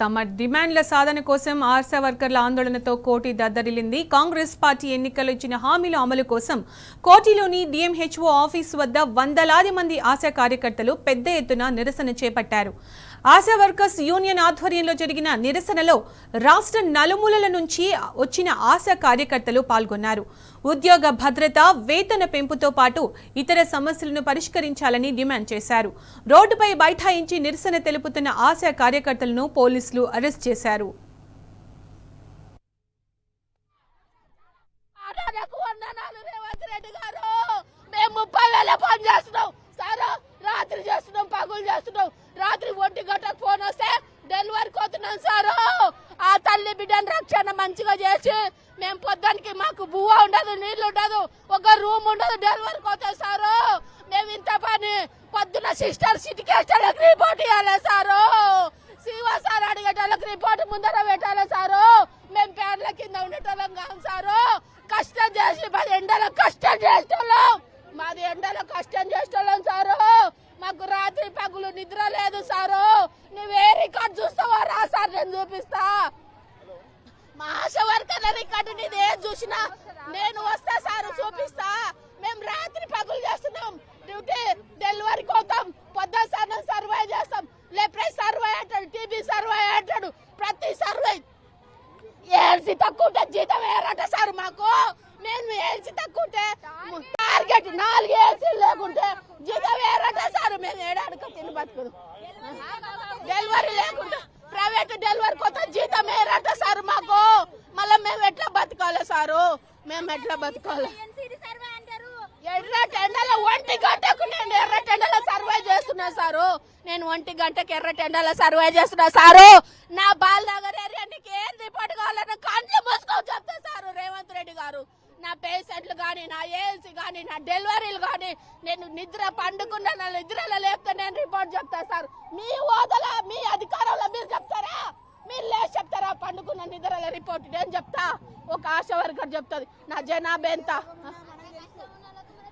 తమ డిమాండ్ల సాధన కోసం ఆశా వర్కర్ల ఆందోళనతో కోటి దద్దరిల్లింది. కాంగ్రెస్ పార్టీ ఎన్నికల్లో ఇచ్చిన హామీల అమలు కోసం కోటిలోని డిఎంహెచ్ఓ ఆఫీసు వద్ద వందలాది మంది ఆశా కార్యకర్తలు పెద్ద ఎత్తున నిరసన చేపట్టారు. ఆశా వర్కర్స్ యూనియన్ ఆధ్వర్యంలో జరిగిన నిరసనలో రాష్ట్ర నలుమూలల నుంచి వచ్చిన ఆశా కార్యకర్తలు పాల్గొన్నారు. ఉద్యోగ భద్రత, వేతన పెంపుతో పాటు ఇతర సమస్యలను పరిష్కరించాలని డిమాండ్ చేశారు. రోడ్డుపై బైఠాయించి నిరసన తెలుపుతున్న ఆశా కార్యకర్తలను పోలీసులు అరెస్ట్ చేశారు. రాత్రి 1 గంటకు ఫోన్ వస్తే డెలివరీకి వస్తున్నాం సారు. ఆ తల్లి బిడ్డను రక్షణ మంచిగా చేసి మేము పొద్దునికి మాకు బువ్వ ఉండదు, నీళ్లు ఉండదు, ఒక రూమ్ ఉండదు, డెలివరీకి వస్తాం సారు. మేము ఇంత పని పొద్దున సిస్టర్ సిటికేస్టర్లకు రిపోర్ట్ ఇవ్వాలి సారు. శివ సార్ అడిగేటోళ్ళకి రిపోర్ట్ ముందర పెట్టాలి సారు. మేము పేర్ల కింద ఉండేటోళ్ళం కాదు సారు. కష్టం చేసి 10 ఎండలో కష్టం చేసేటోళ్ళం, మాది ఎండలో కష్టం చేసేటోళ్ళం సారు. మాకు రాత్రి పగులు నిద్ర లేదు సారు. నువ్వే రికార్డు చూస్తావా రా సార్, నేను చూపిస్తా. మా ఆశా వర్కర్ల రికార్డు నీదే చూసినా నేను వస్తా సారు, చూపిస్తా. మేము రాత్రి పగులు చేస్తున్నాం, డ్యూటీ డెలివరీకి పోతాం, పొద్దున సర్వే చేస్తాం. లెప్రెస్ సర్వే అంటాడు, టీబీ సర్వే అంటాడు, ప్రతి సర్వే. ఏల్సి తక్కువ ఉంటే జీతం వేయరట సార్ మాకు. నేను ఏల్సి తక్కువ ఉంటే టార్గెట్ 4 ఏల్సీ లేకుంటే జీతం వేయరట సార్. మేము ఏడాడుకో తిని బతుకుదు. డెలివరీ లేకుంటే ప్రైవేట్ డెలివరీ కొత్త జీతం వేయరట సార్ మాకు. మళ్ళీ మేము ఎట్లా బతకాలి సారు? మేము ఎట్లా బతకాలి? ఎర్ర టెండల 1 గంటకు నేను ఎర్ర టెండల సర్వే చేస్తున్నా సారు. నేను 1 గంటకు ఎర్ర టెండల సర్వే చేస్తున్నా సారు. నా బాలనగర్ ఏరియా నీకు ఏం రిపోర్ట్ కావాలని కంట్లు మూసుకొని చెప్తా సారు రేవంత్ రెడ్డి గారు. నా పేషెంట్లు కానీ, నా ఏఎల్సీ కానీ, నా డెలివరీలు కానీ, నేను నిద్ర పండుకున్న నా నిద్రలో లేపితే నేను రిపోర్ట్ చెప్తా సార్. మీ హోదాల మీ అధికారంలో మీరు చెప్తారా? మీరు లేచి చెప్తారా? పండుకున్న నిద్రల రిపోర్ట్ నేను చెప్తా. ఒక ఆశా వర్కర్ చెప్తుంది నా జనాభా ఎంత.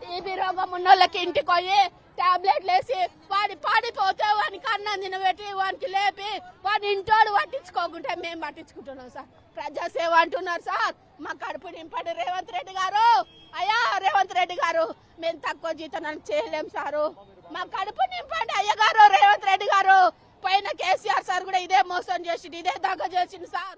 టీబీ రోగం ఉన్నోళ్ళకి ఇంటికి పోయి టాబ్లెట్లు వేసి పాడిపోతే వానికి అన్నం తినబెట్టి వానికి లేపి వాడి ఇంటోడు పట్టించుకోకుంటే మేము పట్టించుకుంటున్నాం సార్. ప్రజాసేవ అంటున్నారు సార్. మా కడుపు నింపండి రేవంత్ రెడ్డి గారు. అయ్యా రేవంత్ రెడ్డి గారు, మేము తక్కువ జీతం చేయలేం సారు. మా కడుపు నింపండి అయ్యగారు రేవంత్ రెడ్డి గారు. పైన కేసీఆర్ సార్ కూడా ఇదే మోసం చేసిండు, ఇదే దగ్గ చేసిండు సార్.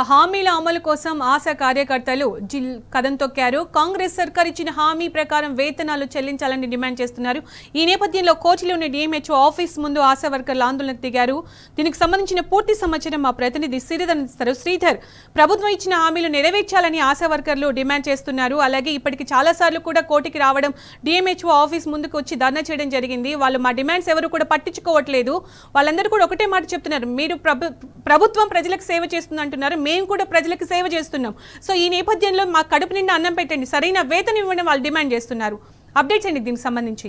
హామీల అమలు కోసం ఆశా కార్యకర్తలు కదం తొక్కారు. కాంగ్రెస్ సర్కార్ ఇచ్చిన హామీ ప్రకారం వేతనాలు చెల్లించాలని డిమాండ్ చేస్తున్నారు. ఈ నేపథ్యంలో కోటిలోని డిఎంహెచ్ఓ ఆఫీస్ ముందు ఆశా వర్కర్లు ఆందోళన దిగారు. దీనికి సంబంధించిన పూర్తి సమాచారం మా ప్రతినిధి శ్రీధర్. ప్రభుత్వం ఇచ్చిన హామీలు నెరవేర్చాలని ఆశా వర్కర్లు డిమాండ్ చేస్తున్నారు. అలాగే ఇప్పటికి చాలాసార్లు కూడా కోటికి రావడం, డిఎంహెచ్ఓ ఆఫీస్ ముందుకు వచ్చి ధర్నా చేయడం జరిగింది. వాళ్ళు మా డిమాండ్స్ ఎవరు కూడా పట్టించుకోవట్లేదు. వాళ్ళందరూ కూడా ఒకటే మాట చెప్తున్నారు, మీరు ప్రభుత్వం ప్రజలకు సేవ చేస్తుంది అంటున్నారు, మేము కూడా ప్రజలకు సేవ చేస్తున్నాం. సో ఈ నేపథ్యంలో మా కడుపు నిండా అన్నం పెట్టండి, సరైన వేతనం ఇవ్వడం వాళ్ళు డిమాండ్ చేస్తున్నారు. అప్డేట్స్ అండి దీనికి సంబంధించి.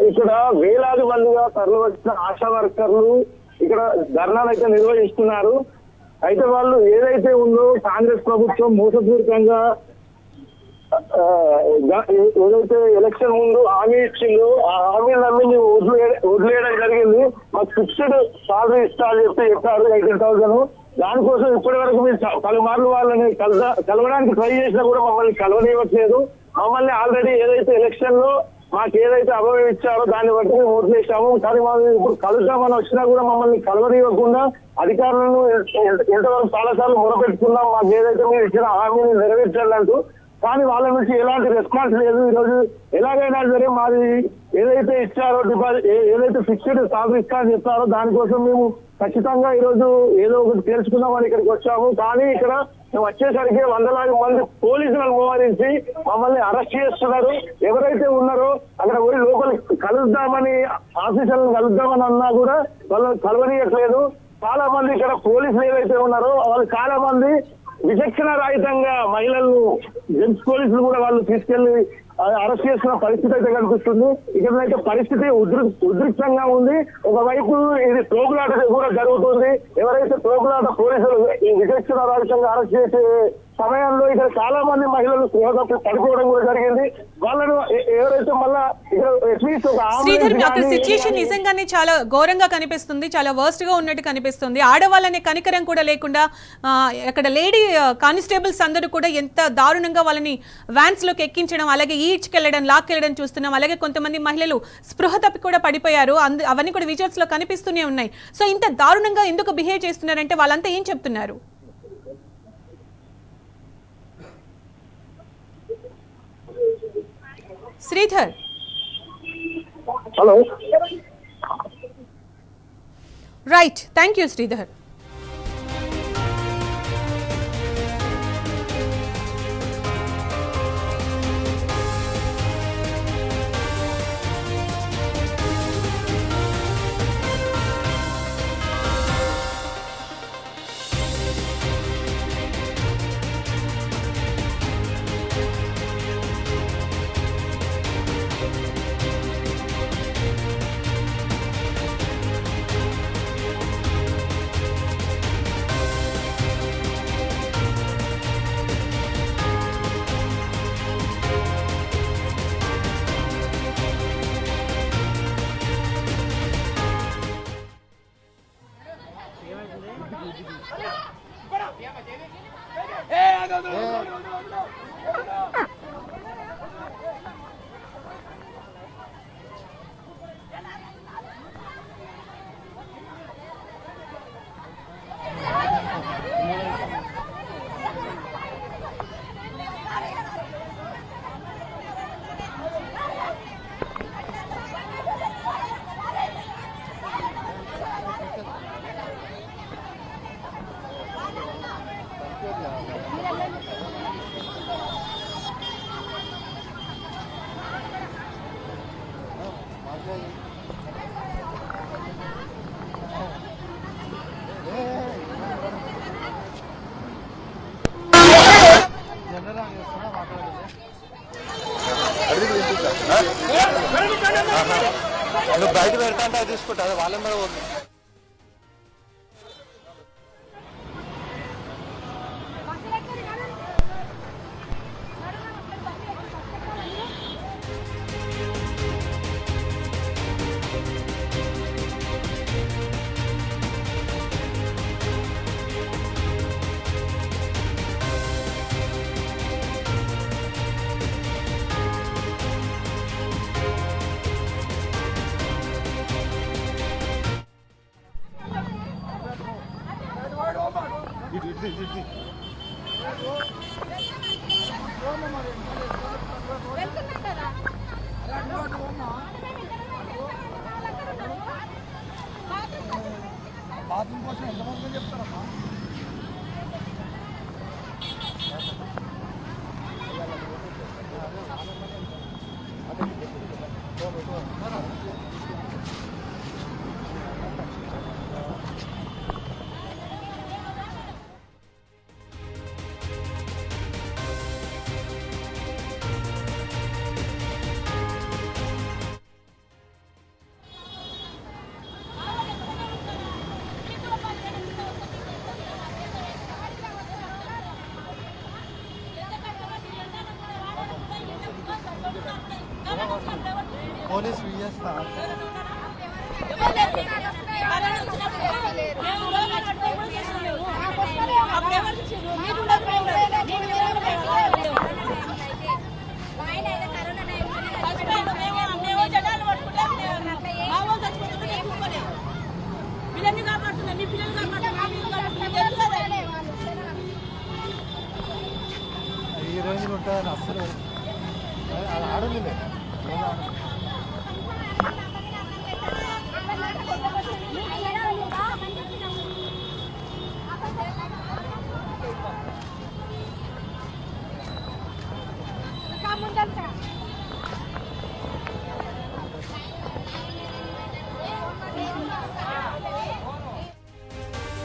ఇక్కడ వేలాది మందిగా తరలి వచ్చిన ఆశా వర్కర్లు ఇక్కడ ధర్నాలు అయితే నిర్వహిస్తున్నారు. అయితే వాళ్ళు ఏదైతే ఉందో కాంగ్రెస్ ప్రభుత్వం మోసపూరితంగా ఏదైతే ఎలక్షన్ ముందు హామీ ఇచ్చిందో ఆ హామీలన్నీ మేము మాకు ఫిక్స్డ్ సాలరీ ఇస్తా అని చెప్పారు 18,000. దానికోసం ఇప్పటి వరకు మీరు పలుమార్లు వాళ్ళని కలవడానికి ట్రై చేసినా కూడా మమ్మల్ని కలవనివ్వట్లేదు. మమ్మల్ని ఆల్రెడీ ఏదైతే ఎలక్షన్ లో మాకు ఏదైతే అభయం ఇచ్చారో దాన్ని బట్టి మేము ఓట్లు వేసాము. కానీ వాళ్ళు ఇప్పుడు కలుద్దామని వచ్చినా కూడా మమ్మల్ని కలవనివ్వకుండా అధికారులను ఎంతవరకు చాలాసార్లు మొరపెట్టుకున్నాం, మాకు ఏదైతే మీరు ఇచ్చిన హామీని నెరవేర్చాలంటూ. కానీ వాళ్ళ నుంచి ఎలాంటి రెస్పాన్స్ లేదు. ఈరోజు ఎలాగైనా సరే మాది ఏదైతే ఇచ్చారో డిపాజిట్ ఏదైతే ఫిక్స్డ్ సాలరీ ఇస్తా అని చెప్పారో దానికోసం మేము ఖచ్చితంగా ఈరోజు ఏదో ఒకటి తెలుసుకుందామని ఇక్కడికి వచ్చాము. కానీ ఇక్కడ మేము వచ్చేసరికి వందలాది మంది పోలీసులను మోహరించి మమ్మల్ని అరెస్ట్ చేస్తున్నారు. ఎవరైతే ఉన్నారో అక్కడ పోయి లోపలికి కలుద్దామని ఆఫీసర్లను కలుద్దామని అన్నా కూడా వాళ్ళని కలవనీయట్లేదు. చాలా మంది ఇక్కడ పోలీసులు ఏవైతే ఉన్నారో వాళ్ళు చాలా మంది విచక్షణ రహితంగా మహిళలను జెంట్స్ పోలీసులు కూడా వాళ్ళు తీసుకెళ్లి అరెస్ట్ చేసిన పరిస్థితి అయితే కనిపిస్తుంది. ఇక్కడైతే పరిస్థితి ఉద్రిక్తంగా ఉంది. ఒకవైపు ఇది తోపులాట కూడా జరుగుతుంది. ఎవరైతే తోపులాట పోలీసులు ఈ విచక్షణ రహితంగా అరెస్ట్ చేసే సమయంలో ఇక్కడ చాలా మంది మహిళలు పడుకోవడం కూడా జరిగింది. వాళ్ళను ఎవరైతే మళ్ళా శ్రీధర్, అక్కడ సిచ్యుయేషన్ నిజంగానే చాలా ఘోరంగా కనిపిస్తుంది, చాలా వర్స్ట్ గా ఉన్నట్టు కనిపిస్తుంది. ఆడవాళ్ళని కనికరం కూడా లేకుండా అక్కడ లేడీ కానిస్టేబుల్స్ అందరూ కూడా ఎంత దారుణంగా వాళ్ళని వ్యాన్స్ లోకి ఎక్కించడం, అలాగే ఈడ్చుకెళ్లడం, లాక్కెళ్లడం చూస్తున్నాం. అలాగే కొంతమంది మహిళలు స్పృహ తప్పి కూడా పడిపోయారు. అవన్నీ కూడా విజువల్స్ లో కనిపిస్తూనే ఉన్నాయి. సో ఇంత దారుణంగా ఎందుకు బిహేవ్ చేస్తున్నారంటే వాళ్ళంతా ఏం చెప్తున్నారు? Sridhar, hello, right, thank you Sridhar. బయట పెడతా అంటే తీసుకుంటా వాళ్ళని కూడా పోతుంది. బాత్రూమ్ కోసం ఎంతమంది చెప్తారమ్మా? పోలీస్ ఈ రేంజ్లో ఉంటుందని అసలు ఆడలేదు. Hãy subscribe cho kênh Ghiền Mì Gõ để không bỏ lỡ